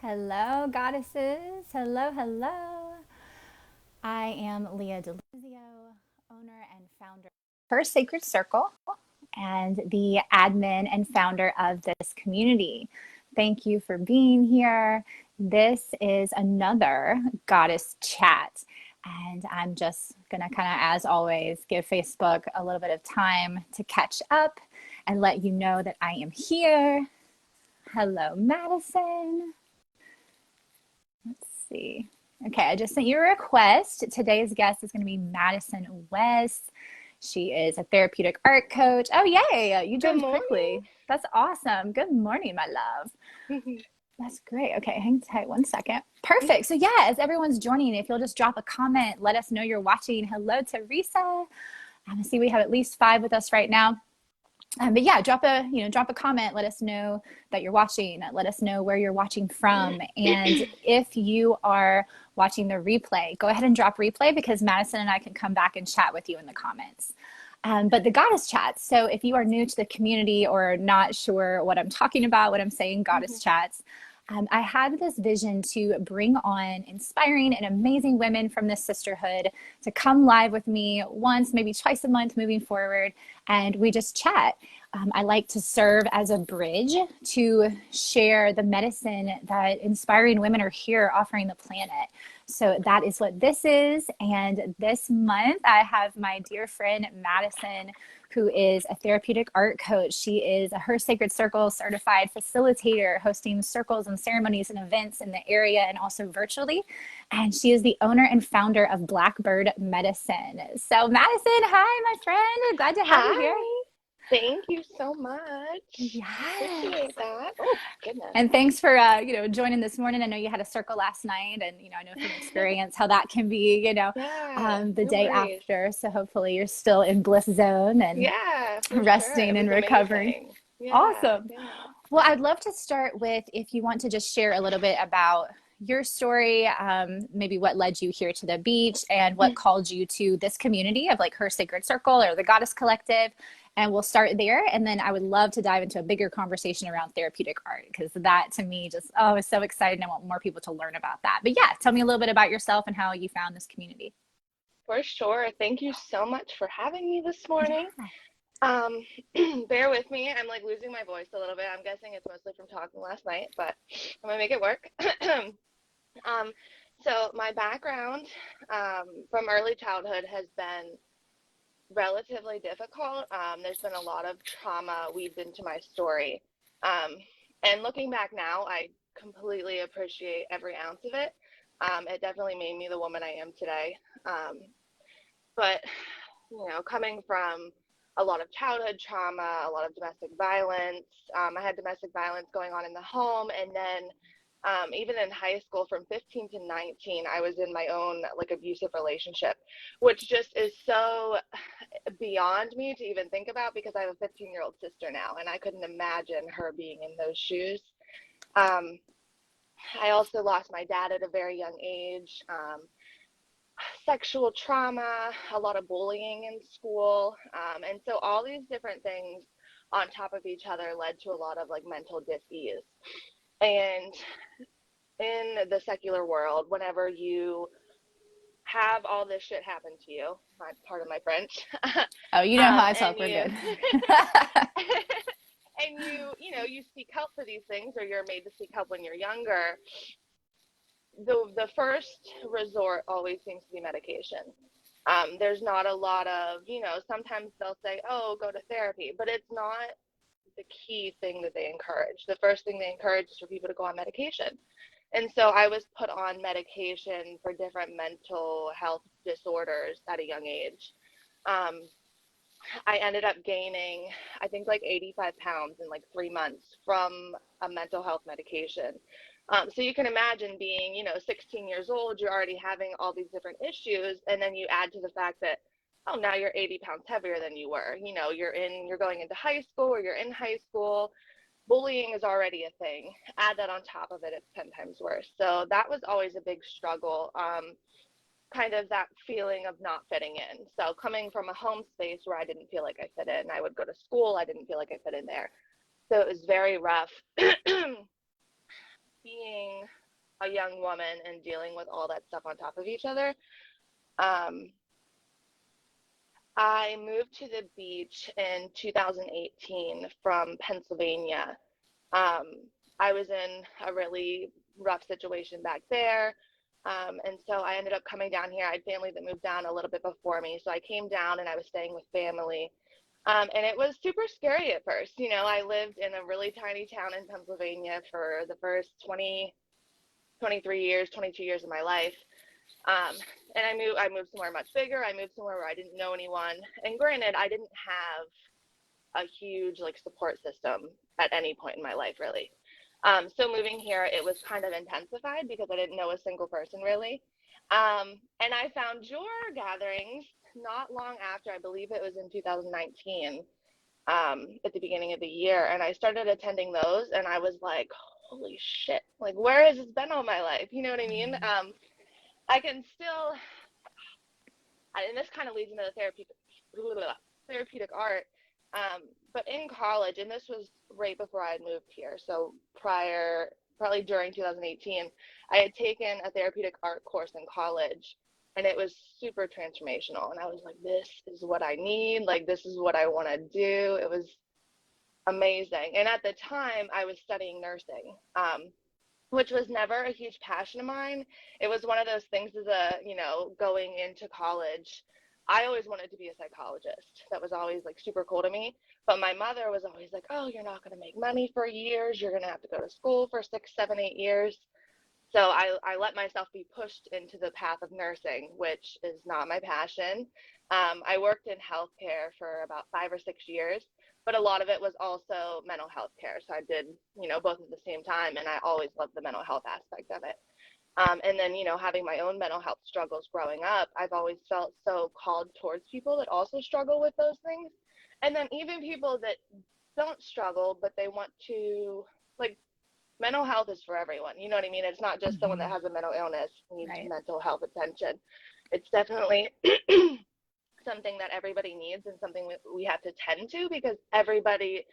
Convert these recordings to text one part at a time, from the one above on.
Hello, goddesses. Hello, hello. I am Leah DeLuzio, owner and founder of Her Sacred Circle and the admin and founder of this community. Thank you for being here. This is another goddess chat. And I'm just going to kind of, as always, give Facebook a little bit of time to catch up and let you know that I am here. Hello, Madison. Let's see. Okay, I just sent you a request. Today's guest is going to be Madison Wess. She is a therapeutic art coach. Oh, yay! You joined quickly. That's awesome. Good morning, my love. That's great. Okay, hang tight 1 second. Perfect. So yeah, as everyone's joining, if you'll just drop a comment, let us know you're watching. Hello, Teresa. I see we have at least 5 with us right now. But yeah, drop a comment. Let us know that you're watching. Let us know where you're watching from. And if you are watching the replay, go ahead and drop replay because Madison and I can come back and chat with you in the comments. But the goddess chats. So if you are new to the community or not sure what I'm talking about when I'm saying goddess chats, I had this vision to bring on inspiring and amazing women from this sisterhood to come live with me once, maybe twice a month moving forward, and we just chat. I like to serve as a bridge to share the medicine that inspiring women are here offering the planet. So that is what this is. And this month I have my dear friend Madison, who is a therapeutic art coach. She is a Her Sacred Circle certified facilitator, hosting circles and ceremonies and events in the area and also virtually. And she is the owner and founder of Blackbird Medicine. So Madison, hi, my friend. Glad to have you here. Thank you so much. Yes. I appreciate that. Oh, goodness. And thanks for, joining this morning. I know you had a circle last night and, I know from experience how that can be, the day after. So hopefully you're still in bliss zone and resting and recovering. Yeah, awesome. Yeah. Well, I'd love to start with if you want to just share a little bit about your story, maybe what led you here to the beach and what called you to this community of like Her Sacred Circle or the Goddess Collective. And we'll start there. And then I would love to dive into a bigger conversation around therapeutic art, because that to me just, is so exciting. I want more people to learn about that. But yeah, tell me a little bit about yourself and how you found this community. For sure. Thank you so much for having me this morning. Bear with me. I'm like losing my voice a little bit. I'm guessing it's mostly from talking last night, but I'm gonna make it work. So my background from early childhood has been relatively difficult. There's been a lot of trauma weaved into my story. And looking back now, I completely appreciate every ounce of it. It definitely made me the woman I am today. But, coming from a lot of childhood trauma, a lot of domestic violence, I had domestic violence going on in the home. And then even in high school from 15 to 19, I was in my own like abusive relationship, which just is so beyond me to even think about because I have a 15-year-old sister now and I couldn't imagine her being in those shoes. I also lost my dad at a very young age. Sexual trauma, a lot of bullying in school. And so all these different things on top of each other led to a lot of like mental dis-ease. And in the secular world, whenever you have all this shit happen to you, pardon my French. Oh, you know how I talk, we're good. And you seek help for these things, or you're made to seek help when you're younger. The first resort always seems to be medication. There's not a lot of, sometimes they'll say, oh, go to therapy, but it's not the key thing that they encourage. The first thing they encourage is for people to go on medication. And so I was put on medication for different mental health disorders at a young age. I ended up gaining, I think, like 85 pounds in like 3 months from a mental health medication. So you can imagine being, 16 years old, you're already having all these different issues. And then you add to the fact that, oh, now you're 80 pounds heavier than you were. You're going into high school or you're in high school. Bullying is already a thing. Add that on top of it, it's 10 times worse. So that was always a big struggle, kind of that feeling of not fitting in. So coming from a home space where I didn't feel like I fit in, I would go to school, I didn't feel like I fit in there. So it was very rough being a young woman and dealing with all that stuff on top of each other. I moved to the beach in 2018 from Pennsylvania. I was in a really rough situation back there. And so I ended up coming down here. I had family that moved down a little bit before me. So I came down and I was staying with family. And it was super scary at first. You know, I lived in a really tiny town in Pennsylvania for the first 23 years, 22 years of my life. And I moved somewhere much bigger. I moved somewhere where I didn't know anyone. And granted, I didn't have a huge like support system at any point in my life, really. So moving here, it was kind of intensified because I didn't know a single person really. And I found your gatherings not long after, I believe it was in 2019, at the beginning of the year. And I started attending those and I was like, holy shit, like where has this been all my life? You know what I mean? I can still, and this kind of leads into the therapeutic art. But in college, and this was right before I had moved here, so probably during 2018, I had taken a therapeutic art course in college, and it was super transformational. And I was like, this is what I need. Like, this is what I want to do. It was amazing. And at the time, I was studying nursing, which was never a huge passion of mine. It was one of those things as going into college. I always wanted to be a psychologist. That was always like super cool to me. But my mother was always like, oh, you're not going to make money for years. You're going to have to go to school for 6, 7, 8 years. So I let myself be pushed into the path of nursing, which is not my passion. I worked in healthcare for about 5 or 6 years, but a lot of it was also mental health care. So I did, both at the same time, and I always loved the mental health aspect of it. And then, having my own mental health struggles growing up, I've always felt so called towards people that also struggle with those things. And then even people that don't struggle, but they want to, like, mental health is for everyone. You know what I mean? It's not just someone that has a mental illness needs mental health attention. It's definitely something that everybody needs and something that we have to tend to, because everybody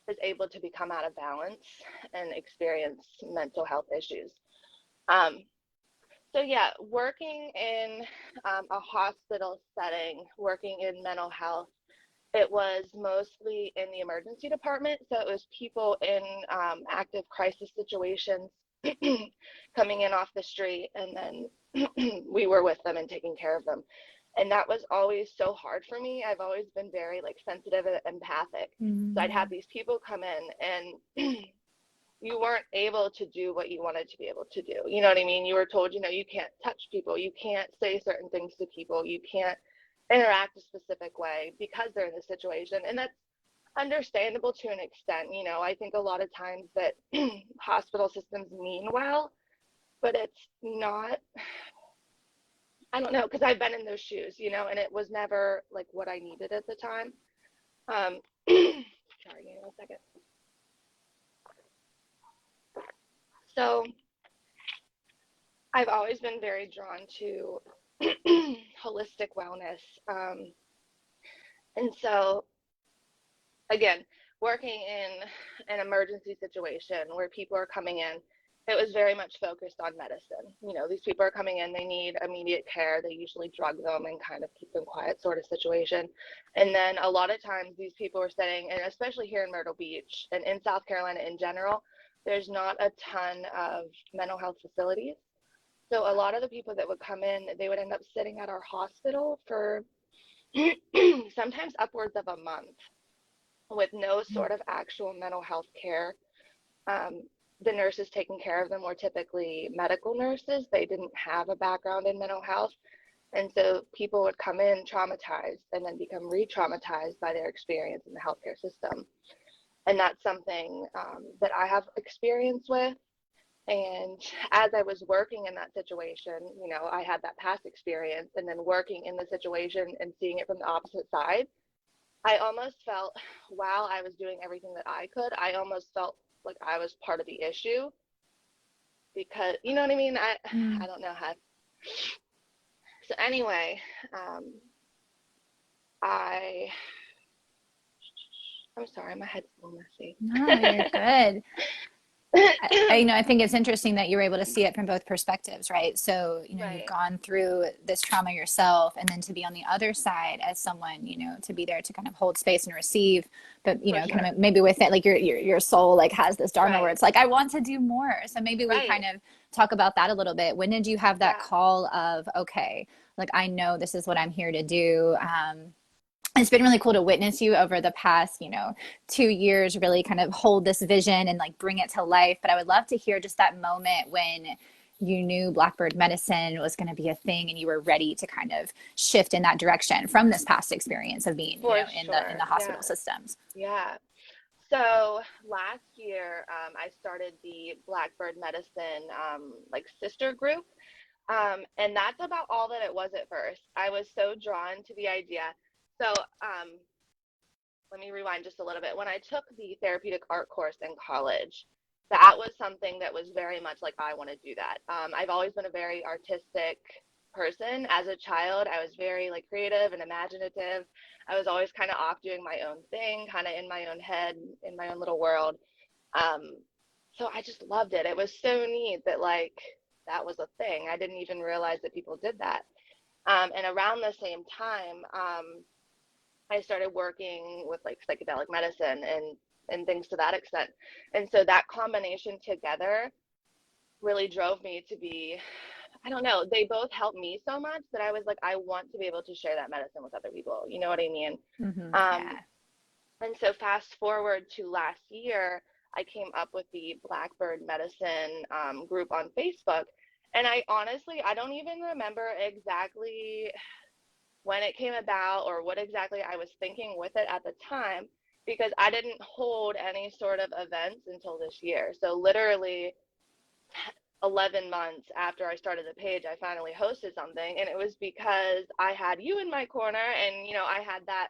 is able to become out of balance and experience mental health issues. So yeah, working in a hospital setting, working in mental health, it was mostly in the emergency department. So it was people in active crisis situations coming in off the street, and then we were with them and taking care of them. And that was always so hard for me. I've always been very like sensitive and empathic. So I'd have these people come in and you weren't able to do what you wanted to be able to do. You know what I mean? You were told, you can't touch people. You can't say certain things to people. You can't interact a specific way because they're in this situation. And that's understandable to an extent. I think a lot of times that hospital systems mean well, but it's not, I don't know, because I've been in those shoes, and it was never like what I needed at the time. Sorry, give me 1 second. So I've always been very drawn to holistic wellness. And so, again, working in an emergency situation where people are coming in, it was very much focused on medicine. These people are coming in, they need immediate care. They usually drug them and kind of keep them quiet sort of situation. And then a lot of times these people were staying, and especially here in Myrtle Beach and in South Carolina in general, there's not a ton of mental health facilities. So a lot of the people that would come in, they would end up sitting at our hospital for sometimes upwards of a month with no sort of actual mental health care. The nurses taking care of them were typically medical nurses. They didn't have a background in mental health. And so people would come in traumatized and then become re-traumatized by their experience in the healthcare system. And that's something that I have experience with. And as I was working in that situation, I had that past experience, and then working in the situation and seeing it from the opposite side, I almost felt, while I was doing everything that I could, I almost felt like I was part of the issue, because, you know what I mean? I don't know how. So anyway, I'm sorry, my head's a little messy. No, you're good. I think it's interesting that you were able to see it from both perspectives, right? So, you've Right, gone through this trauma yourself, and then to be on the other side as someone, to be there to kind of hold space and receive, but, for kind sure. of maybe with it, like your soul like has this dharma where Right, it's like, I want to do more. So maybe we kind right. of talk about that a little bit. When did you have that Yeah, call of, okay, like I know this is what I'm here to do? It's been really cool to witness you over the past, 2 years, really kind of hold this vision and like bring it to life. But I would love to hear just that moment when you knew Blackbird Medicine was going to be a thing and you were ready to kind of shift in that direction from this past experience of being, for in sure. the Yeah, hospital systems. yeah. So last year, I started the Blackbird Medicine like sister group. And that's about all that it was at first. I was so drawn to the idea. So let me rewind just a little bit. When I took the therapeutic art course in college, that was something that was very much like, I want to do that. I've always been a very artistic person. As a child, I was very like creative and imaginative. I was always kind of off doing my own thing, kind of in my own head, in my own little world. Um, so I just loved it. It was so neat that like that was a thing. I didn't even realize that people did that. And around the same time, I started working with like psychedelic medicine and things to that extent. And so that combination together really drove me to be, I don't know, they both helped me so much that I was like, I want to be able to share that medicine with other people. You know what I mean? Um, Yeah. and so fast forward to last year, I came up with the Blackbird Medicine group on Facebook. And I honestly, I don't even remember exactly when it came about or what exactly I was thinking with it at the time, because I didn't hold any sort of events until this year. So literally 11 months after I started the page, I finally hosted something. And it was because I had you in my corner, and, I had that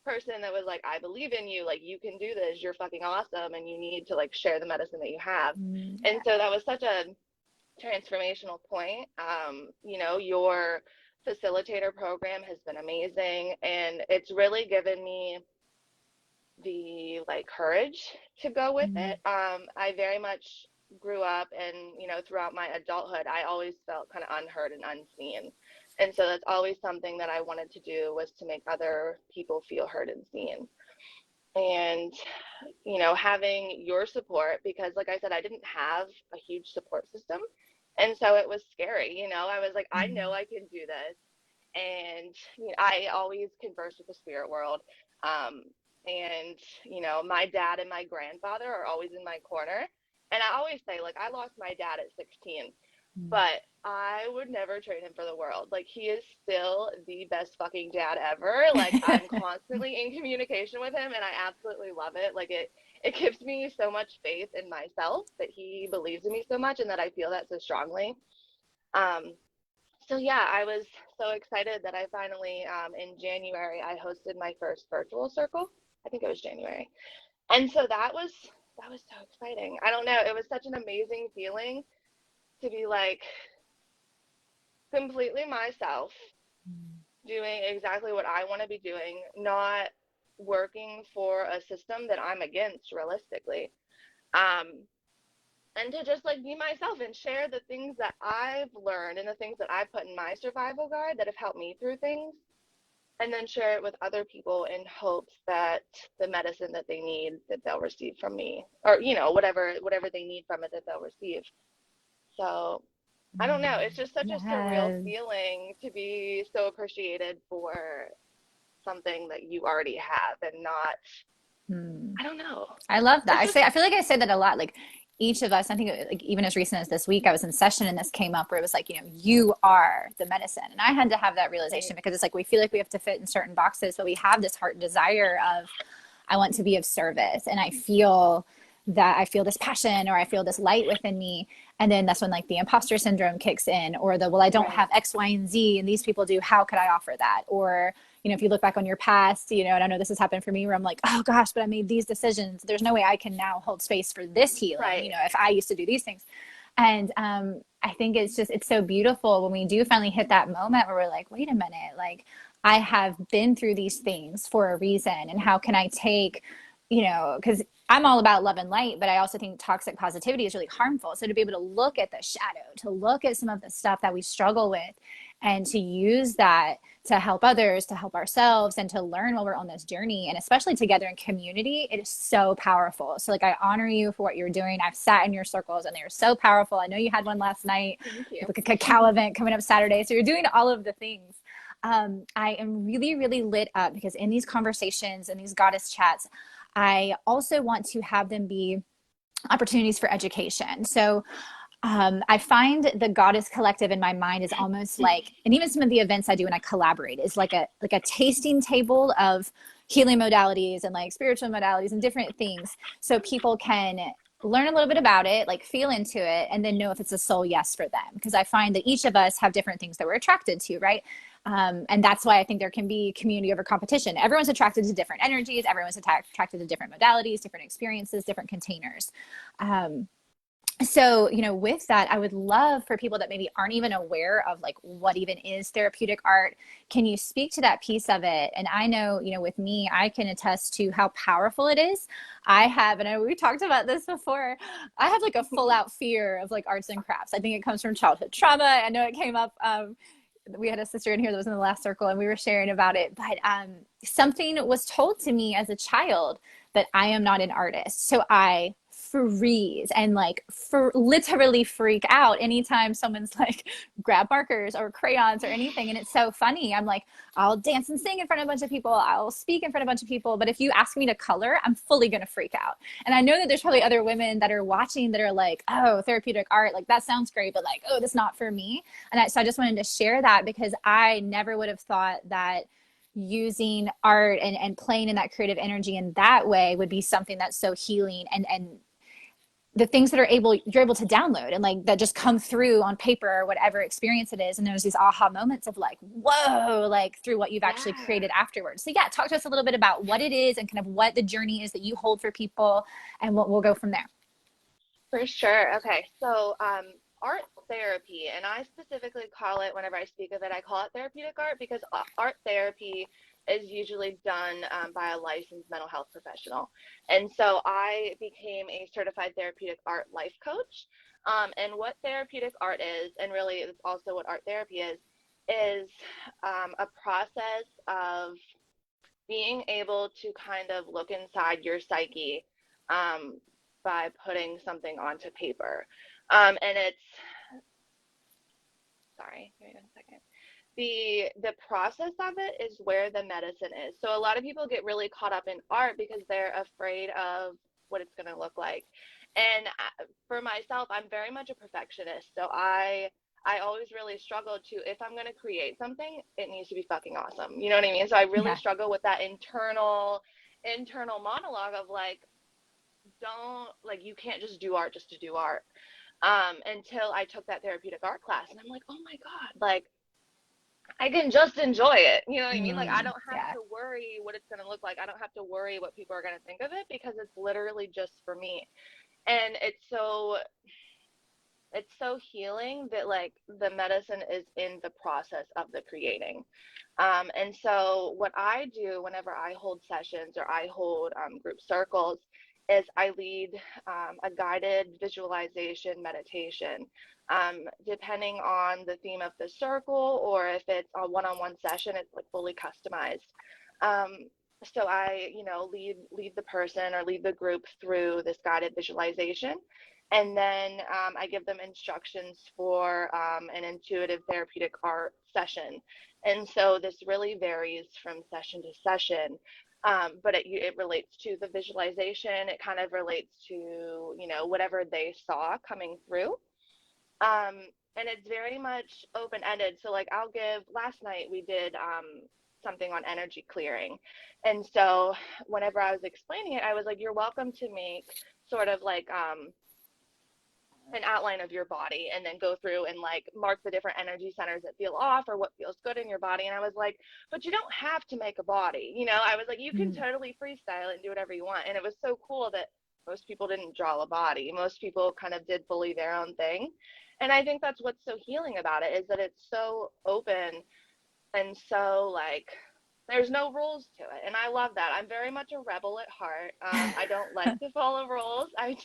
person that was like, I believe in you. Like, you can do this. You're fucking awesome. And you need to like share the medicine that you have. And Yeah. so that was such a transformational point. Your facilitator program has been amazing, and it's really given me the like courage to go with it. I very much grew up, and throughout my adulthood, I always felt kind of unheard and unseen. And so that's always something that I wanted to do, was to make other people feel heard and seen. And having your support, because like I said, I didn't have a huge support system. And so it was scary. I was like, I know I can do this. And I always converse with the spirit world. Um, and, my dad and my grandfather are always in my corner. And I always say, like, I lost my dad at 16, but I would never trade him for the world. Like, he is still the best fucking dad ever. Like, I'm constantly in communication with him, and I absolutely love it. Like, it gives me so much faith in myself that he believes in me so much and that I feel that so strongly. Um, so yeah, I was so excited that I finally, in January, I hosted my first virtual circle. I think it was January. And so that was so exciting. I don't know. It was such an amazing feeling to be like completely myself, doing exactly what I want to be doing, not working for a system that I'm against realistically. Um, and to just like be myself and share the things that I've learned and the things that I put in my survival guide that have helped me through things, and then share it with other people in hopes that the medicine that they need, that they'll receive from me, or whatever they need from it, that they'll receive. So I don't know. It's just such a surreal Yes. feeling to be so appreciated for something that you already have, and not, Hmm. I don't know. I love that. It's just I feel like I say that a lot. Like each of us, I think like even as recent as this week, I was in session and this came up where it was like, you are the medicine. And I had to have that realization right, because it's like we feel like we have to fit in certain boxes, but we have this heart desire of I want to be of service. And I feel that I feel this passion or I feel this light within me. And then that's when like the imposter syndrome kicks in, or the, well, I don't right, have X, Y, and Z, and these people do. How could I offer that? Or, if you look back on your past, and I know this has happened for me where I'm like, oh gosh, but I made these decisions. There's no way I can now hold space for this healing, right. if I used to do these things. And I think it's so beautiful when we do finally hit that moment where we're like, wait a minute, like I have been through these things for a reason. And how can I take, because I'm all about love and light, but I also think toxic positivity is really harmful. So to be able to look at the shadow, to look at some of the stuff that we struggle with, and to use that to help others, to help ourselves, and to learn while we're on this journey, and especially together in community, it is so powerful. So like, I honor you for what you're doing. I've sat in your circles and they're so powerful. I know you had one last night. Thank You you. have like a cacao event coming up Saturday. So you're doing all of the things. I am really, really lit up because in these conversations and these goddess chats, I also want to have them be opportunities for education. So I find the Goddess Collective in my mind is almost like, and even some of the events I do when I collaborate is like a tasting table of healing modalities and like spiritual modalities and different things, so people can learn a little bit about it, like feel into it, and then know if it's a soul yes for them. Because I find that each of us have different things that we're attracted to, right? And that's why I think there can be community over competition. Everyone's attracted to different energies. Everyone's attracted to different modalities, different experiences, different containers. So, with that, I would love for people that maybe aren't even aware of like what even is therapeutic art. Can you speak to that piece of it? And I know, with me, I can attest to how powerful it is. I have, and we talked about this before, I have like a full out fear of like arts and crafts. I think it comes from childhood trauma. I know it came up. We had a sister in here that was in the last circle and we were sharing about it, but something was told to me as a child that I am not an artist. So I freeze and like literally freak out anytime someone's like grab markers or crayons or anything. And it's so funny. I'm like, I'll dance and sing in front of a bunch of people. I'll speak in front of a bunch of people. But if you ask me to color, I'm fully going to freak out. And I know that there's probably other women that are watching that are like, oh, therapeutic art, like that sounds great, but like, oh, that's not for me. And so I just wanted to share that because I never would have thought that using art and playing in that creative energy in that way would be something that's so healing, and the things that you're able to download and like that just come through on paper or whatever experience it is. And there's these aha moments of like, whoa, like through what you've actually Yeah, created afterwards. So yeah, talk to us a little bit about what it is and kind of what the journey is that you hold for people, and we'll go from there. for sure. Okay, so art therapy, and I specifically call it, whenever I speak of it, I call it therapeutic art because art therapy is usually done by a licensed mental health professional. And so I became a certified therapeutic art life coach. And what therapeutic art is, and really it's also what art therapy is a process of being able to kind of look inside your psyche um, by putting something onto paper. And it's, sorry, give me 1 second. The process of it is where the medicine is. So a lot of people get really caught up in art because they're afraid of what it's going to look like. And for myself, I'm very much a perfectionist. So I always really struggle to, if I'm going to create something, it needs to be fucking awesome. You know what I mean? So I really Yeah. struggle with that internal monologue of like, don't, like, you can't just do art just to do art. Until I took that therapeutic art class and I'm like, oh my God, like I can just enjoy it. You know what I mean? Like I don't have Yeah. to worry what it's going to look like. I don't have to worry what people are going to think of it because it's literally just for me. And it's so healing that like the medicine is in the process of the creating. And so what I do whenever I hold sessions or I hold group circles is I lead a guided visualization meditation. Depending on the theme of the circle or if it's a one-on-one session, it's like fully customized. So I, lead the person or lead the group through this guided visualization. And then I give them instructions for an intuitive therapeutic art session. And so this really varies from session to session, but it relates to the visualization. It kind of relates to, whatever they saw coming through. Um, and it's very much open-ended. So like last night we did something on energy clearing. And so whenever I was explaining it, I was like, you're welcome to make sort of like an outline of your body and then go through and like mark the different energy centers that feel off or what feels good in your body. And I was like, but you don't have to make a body. I was like, you can totally freestyle it and do whatever you want. And it was so cool that most people didn't draw a body. Most people kind of did fully their own thing. And I think that's what's so healing about it is that it's so open and so like there's no rules to it, and I love that. I'm very much a rebel at heart. I don't like to follow rules. I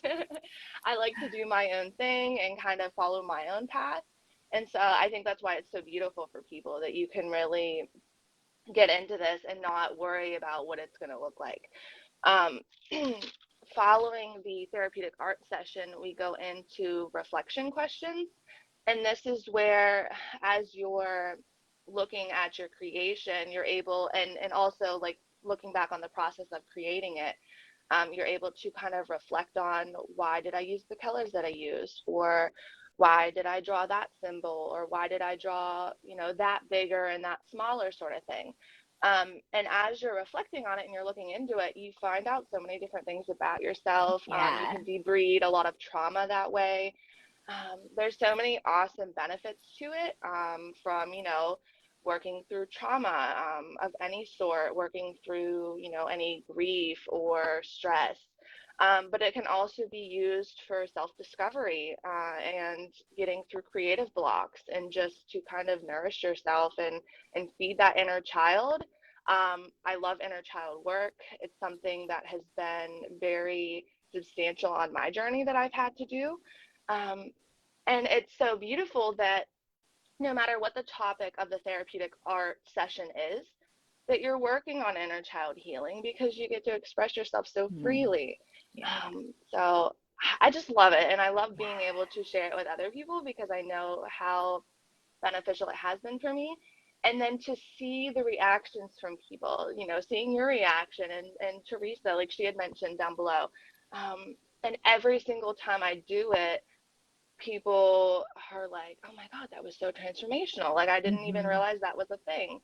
like to do my own thing and kind of follow my own path. And so I think that's why it's so beautiful for people that you can really get into this and not worry about what it's going to look like. Um, Following the therapeutic art session, we go into reflection questions. And this is where, as you're looking at your creation, you're able, and also like looking back on the process of creating it, you're able to kind of reflect on, why did I use the colors that I used, or why did I draw that symbol, or why did I draw, that bigger and that smaller sort of thing. And as you're reflecting on it and you're looking into it, you find out so many different things about yourself. You Yeah. can debride a lot of trauma that way. There's so many awesome benefits to it, from, working through trauma, of any sort, working through, any grief or stress. But it can also be used for self-discovery, and getting through creative blocks, and just to kind of nourish yourself and feed that inner child. I love inner child work. It's something that has been very substantial on my journey that I've had to do. Um, and it's so beautiful that no matter what the topic of the therapeutic art session is, that you're working on inner child healing, because you get to express yourself so Mm, freely. yeah. So I just love it. And I love Yeah. being able to share it with other people, because I know how beneficial it has been for me. And then to see the reactions from people, seeing your reaction, and Teresa, like she had mentioned down below. And every single time I do it, people are like, "Oh my God, that was so transformational. Like, I didn't even Hmm. realize that was a thing." And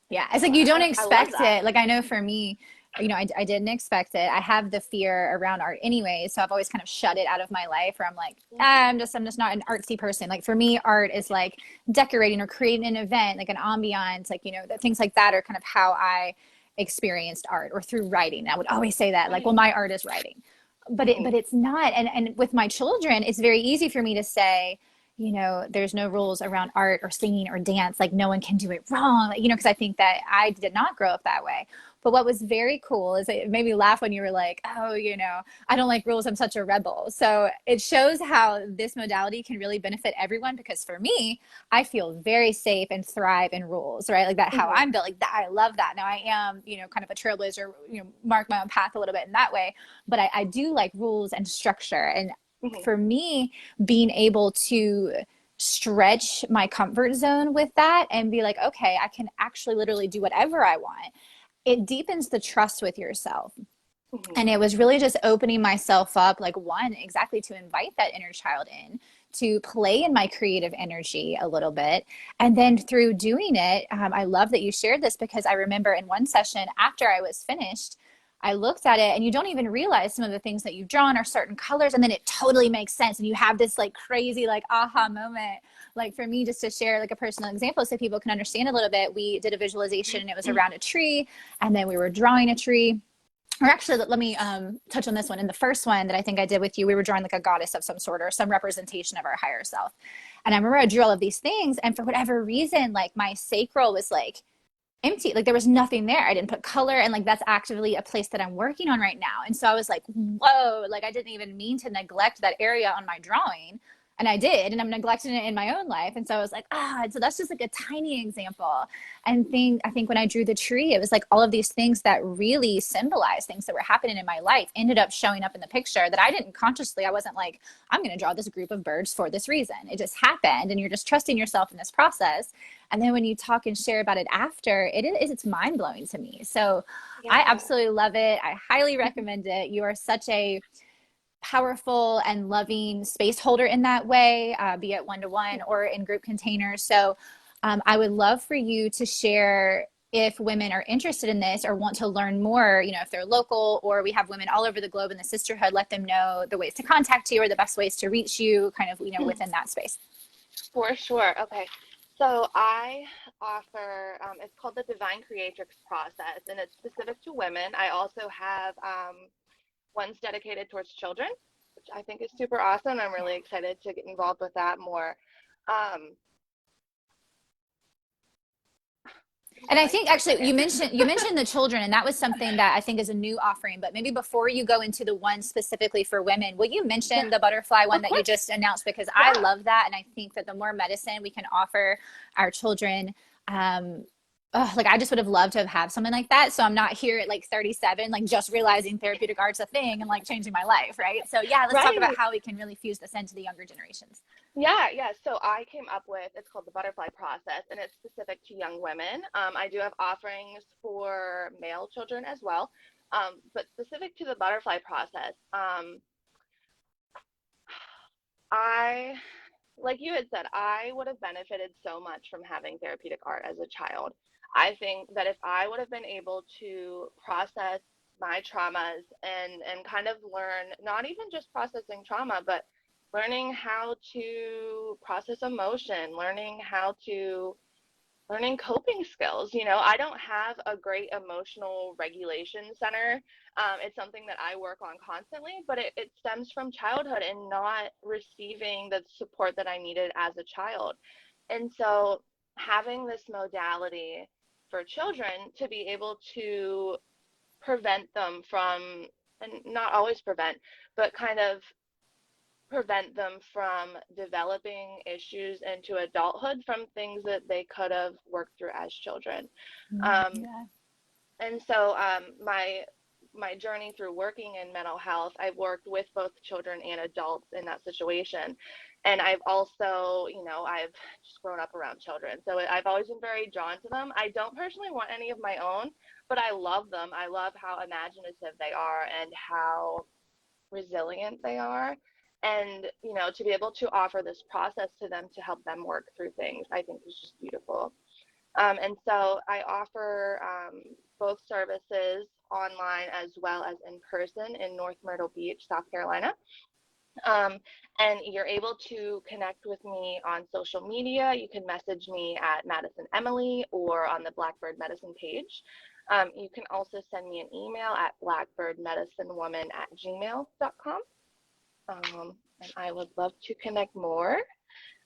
Yeah, so it's like you don't I love expect that. it. Like I know for me, I didn't expect it. I have the fear around art anyway, so I've always kind of shut it out of my life. Where I'm like, Hmm. I'm just not an artsy person. Like for me, art is like decorating or creating an event, like an ambiance, like things like that are kind of how I experienced art, or through writing. I would always say that, like, well, Right. my art is writing, but Hmm. it's not. And with my children, it's very easy for me to say, there's no rules around art or singing or dance. Like no one can do it wrong, like, because I think that I did not grow up that way. But what was very cool is it made me laugh when you were like, oh, I don't like rules. I'm such a rebel. So it shows how this modality can really benefit everyone, because for me, I feel very safe and thrive in rules, right? Like that, how Hmm. I'm built, like that. I love that. Now I am, kind of a trailblazer, mark my own path a little bit in that way. But I do like rules and structure. And Hmm. for me, being able to stretch my comfort zone with that and be like, okay, I can actually literally do whatever I want. It deepens the trust with yourself. Hmm. And it was really just opening myself up, like, one, exactly to invite that inner child in, to play in my creative energy a little bit. And then through doing it, I love that you shared this, because I remember in one session after I was finished, I looked at it and you don't even realize some of the things that you've drawn are certain colors. And then it totally makes sense. And you have this like crazy, like aha moment. Like for me, just to share like a personal example so people can understand a little bit, we did a visualization and it was around a tree. And then we were drawing a tree, or actually let me touch on this one. In the first one that I think I did with you, we were drawing like a goddess of some sort, or some representation of our higher self. And I remember I drew all of these things, and for whatever reason, like my sacral was like empty, like there was nothing there. I didn't put color, and like that's actively a place that I'm working on right now. And so I was like, whoa, like I didn't even mean to neglect that area on my drawing, and I did, and I'm neglecting it in my own life. And so I was like, so that's just like a tiny example. And I think when I drew the tree, it was like all of these things that really symbolize things that were happening in my life ended up showing up in the picture that I didn't consciously. I wasn't like, I'm going to draw this group of birds for this reason. It just happened, and you're just trusting yourself in this process. And then when you talk and share about it after, it's mind blowing to me. So I Yeah. absolutely love it. I highly recommend it. You are such a powerful and loving space holder in that way, be it one to one or in group containers. So I would love for you to share, if women are interested in this or want to learn more, if they're local, or we have women all over the globe in the sisterhood, let them know the ways to contact you or the best ways to reach you, kind of, within that space. For sure. Okay. So I offer, it's called the Divine Creatrix process, and it's specific to women. I also have ones dedicated towards children, which I think is super awesome. I'm Yeah. really excited to get involved with that more. Um, And I Like think right actually there. you mentioned the children, and that was something that I think is a new offering. But maybe before you go into the one specifically for women, will you Yeah, mention the butterfly one of that you course. just announced? Because I Yeah, love that, and I think that the more medicine we can offer our children, um, like I just would have loved to have something like that. So I'm not here at like 37, like just realizing therapeutic art's a thing and like changing my life, right? So yeah, let's talk about right. how we can really fuse this into the younger generations. Yeah. So I came up with it's called the butterfly process, and it's specific to young women. I do have offerings for male children as well, but specific to the butterfly process. I like you had said, I would have benefited so much from having therapeutic art as a child. I think that if I would have been able to process my traumas and kind of learn not even just processing trauma, but learning how to process emotion, learning coping skills. I don't have a great emotional regulation center. It's something that I work on constantly, but it stems from childhood and not receiving the support that I needed as a child. And so having this modality for children to be able to prevent them from, and not always prevent, but kind of prevent them from developing issues into adulthood from things that they could have worked through as children. Um, Yeah. and so my journey through working in mental health, I've worked with both children and adults in that situation. And I've also, I've just grown up around children. So I've always been very drawn to them. I don't personally want any of my own, but I love them. I love how imaginative they are and how resilient they are. And, to be able to offer this process to them to help them work through things, I think is just beautiful. And so I offer both services online as well as in person in North Myrtle Beach, South Carolina. Um, and you're able to connect with me on social media. You can message me at Madison Emily or on the Blackbird Medicine page. You can also send me an email at blackbirdmedicinewoman@gmail.com. And I would love to connect more.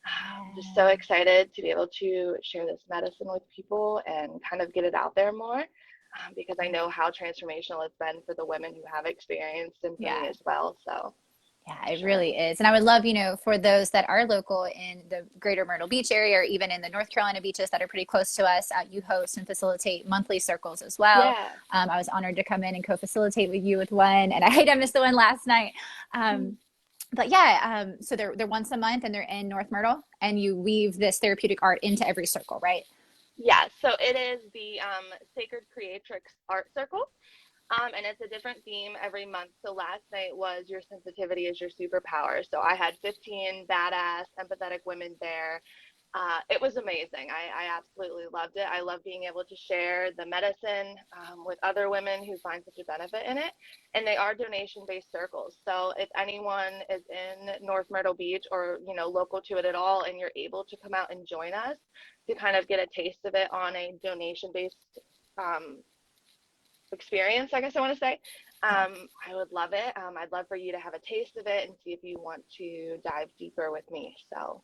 I'm just so Yeah. excited to be able to share this medicine with people and kind of get it out there more because I know how transformational it's been for the women who have experienced and for me Yeah. as well. So, Yeah, for it sure. really is. And I would love, for those that are local in the greater Myrtle Beach area or even in the North Carolina beaches that are pretty close to us, you host and facilitate monthly circles as well. Yeah. I was honored to come in and co-facilitate with you with one, and I hate I missed the one last night. Mm. But yeah, so they're once a month and they're in North Myrtle, and you weave this therapeutic art into every circle, right? Yeah. So it is the Sacred Creatrix Art Circle. And it's a different theme every month. So last night was Your Sensitivity is Your Superpower. So I had 15 badass, empathetic women there. It was amazing. I absolutely loved it. I love being able to share the medicine with other women who find such a benefit in it. And they are donation-based circles. So if anyone is in North Myrtle Beach or local to it at all, and you're able to come out and join us to kind of get a taste of it on a donation-based um, experience, I guess I want to say. Yeah. I would love it. I'd love for you to have a taste of it and see if you want to dive deeper with me. So,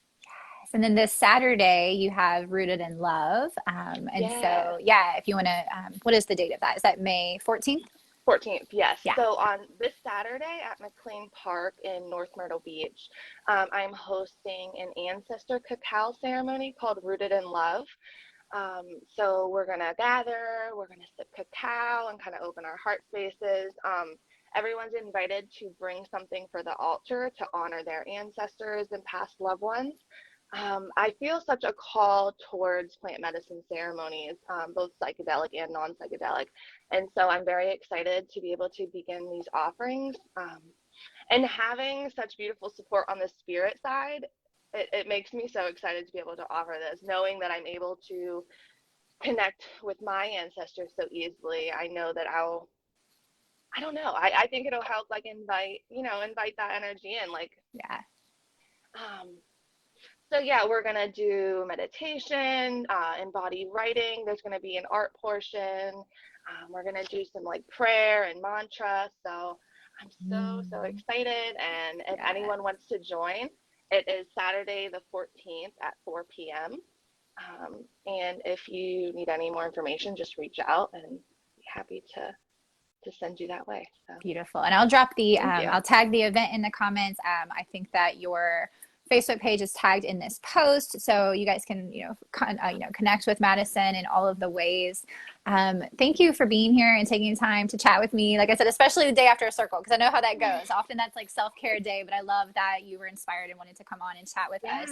And then this Saturday, you have Rooted in Love. And yeah, so, yeah, if you want to, what is the date of that? Is that May 14th? 14th, yes. Yeah. So, on this Saturday at McLean Park in North Myrtle Beach, I'm hosting an ancestor cacao ceremony called Rooted in Love. So we're gonna gather, we're gonna sip cacao and kind of open our heart spaces. Everyone's invited to bring something for the altar to honor their ancestors and past loved ones. I feel such a call towards plant medicine ceremonies, both psychedelic and non-psychedelic. And so I'm very excited to be able to begin these offerings. And having such beautiful support on the spirit side, it makes me so excited to be able to offer this, knowing that I'm able to connect with my ancestors so easily. I know that I don't know, I think it'll help like invite that energy in. Like, Yeah. um, so yeah, we're gonna do meditation, embodied writing. There's gonna be an art portion. We're gonna do some like prayer and mantra. So I'm so Mm, excited. And if yeah. anyone wants to join, it is Saturday the 14th at 4 p.m. And if you need any more information, just reach out and be happy to send you that way. So Beautiful. And I'll drop the, thank you. I'll tag the event in the comments. I think that your Facebook page is tagged in this post, so you guys can, connect with Madison in all of the ways. Thank you for being here and taking time to chat with me. Like I said, especially the day after a circle, because I know how that goes. Often that's like self-care day, but I love that you were inspired and wanted to come on and chat with us.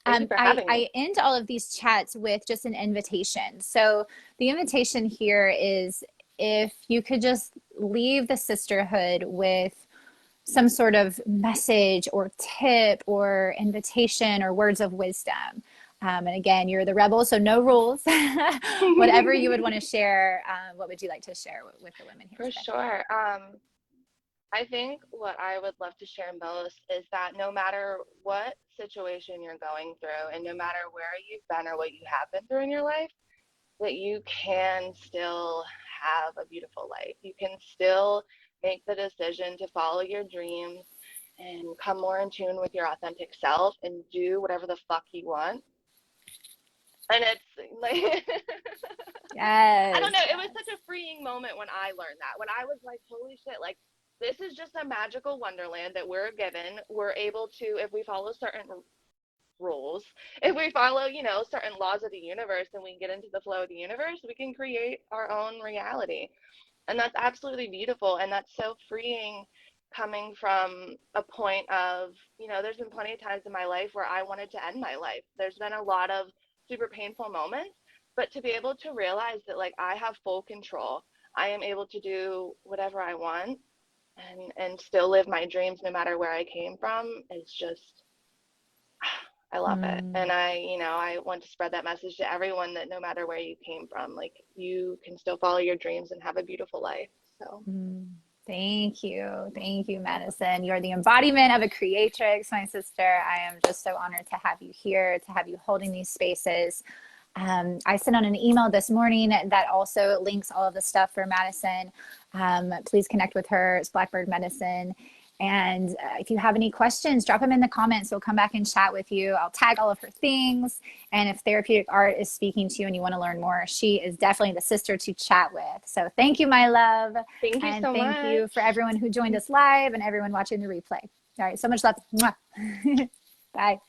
Thank you for having me. I end all of these chats with just an invitation. So the invitation here is, if you could just leave the sisterhood with some sort of message or tip or invitation or words of wisdom. And again, you're the rebel, so no rules. Whatever you would want to share, what would you like to share with the women here For today? sure. I think what I would love to share most is that no matter what situation you're going through, and no matter where you've been or what you have been through in your life, that you can still have a beautiful life. You can still make the decision to follow your dreams and come more in tune with your authentic self and do whatever the fuck you want. And it's like, yes, I don't know, it was such a freeing moment when I learned that. When I was like, holy shit, like, this is just a magical wonderland that we're given. We're able to, if we follow certain rules, if we follow, certain laws of the universe, and we get into the flow of the universe, we can create our own reality. And that's absolutely beautiful. And that's so freeing, coming from a point of, there's been plenty of times in my life where I wanted to end my life. There's been a lot of super painful moments, but to be able to realize that, like, I have full control. I am able to do whatever I want and still live my dreams no matter where I came from is just, I love it. And I want to spread that message to everyone, that no matter where you came from, like, you can still follow your dreams and have a beautiful life. So Thank you. Thank you, Madison. You're the embodiment of a creatrix, my sister. I am just so honored to have you here, to have you holding these spaces. I sent out an email this morning that also links all of the stuff for Madison. Please connect with her. It's Blackbird Medicine. And if you have any questions, drop them in the comments. We'll come back and chat with you. I'll tag all of her things. And if Therapeutic Art is speaking to you and you want to learn more, she is definitely the sister to chat with. So thank you, my love. thank you and so thank much. you for everyone who joined us live and everyone watching the replay. All right, so much love. Bye.